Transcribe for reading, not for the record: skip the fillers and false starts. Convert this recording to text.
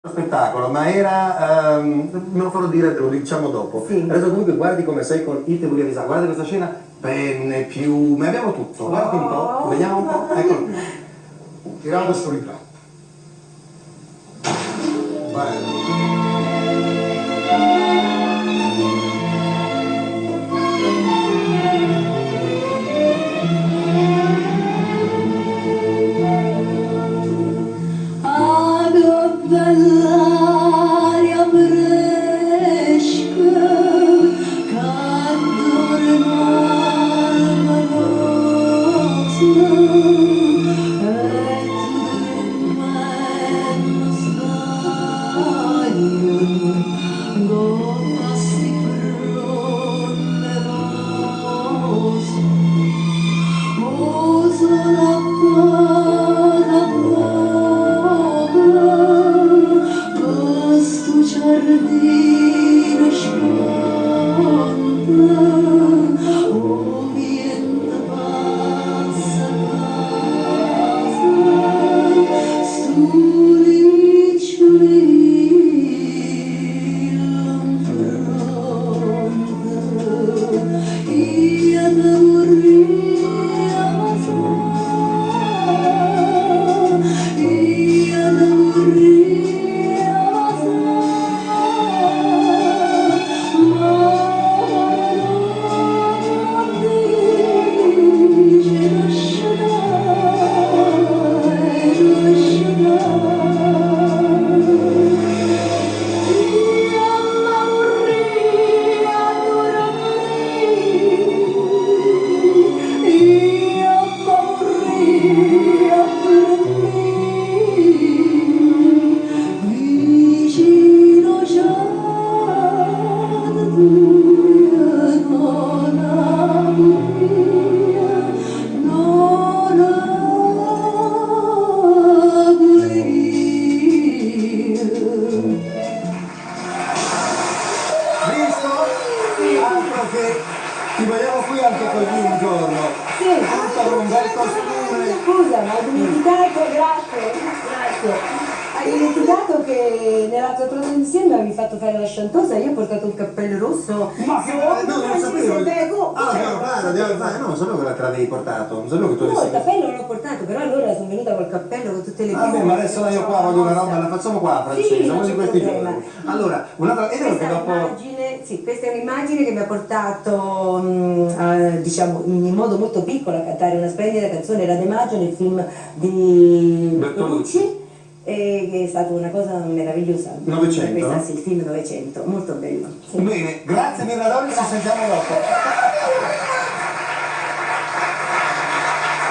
spettacolo, ma era, me lo farò dire, te lo diciamo dopo. Sì. Adesso comunque guardi come sei con il te volia guarda questa scena, penne, piume, abbiamo tutto, guarda un po', vediamo un po', eccolo qui. Tiriamo questo ritratto. Dall'aria fresca cadorna la rosa e tu sbaglio gonna si pronderosa oso la giardino sponda, oh viento passa casa, sturiccioli l'onfronda, io t'avorria io t'avorria vicino già Visto? Altro che ti vogliamo qui anche così un giorno. Sì. Tutto con un bel costume. Scusa, ma hai dimenticato, grazie. Hai dimenticato che nella tua trasmissione avevi fatto fare la sciantosa, io ho portato un cappello rosso. Ma no, non lo sapevo. Bego. Ah, devo fare, no, non sapevo che te l'avevi portato, non sapevo che tu No, il avessi... cappello non l'ho portato, però allora sono venuta col cappello con tutte le Vabbè, ma adesso io qua voglio una roba, la facciamo qua, Francesca, Sì, non uno di c'è questi problema. giorni. Allora, un'altra... Ed è che dopo... Questa è un'immagine che mi ha portato, diciamo, in modo molto piccolo a cantare una splendida canzone, La Demaggio, nel film di Bertolucci, e che è stata una cosa meravigliosa. 900? Questa, sì, il film 900, molto bello. Sì. Bene, grazie mille Doris, ci sentiamo dopo.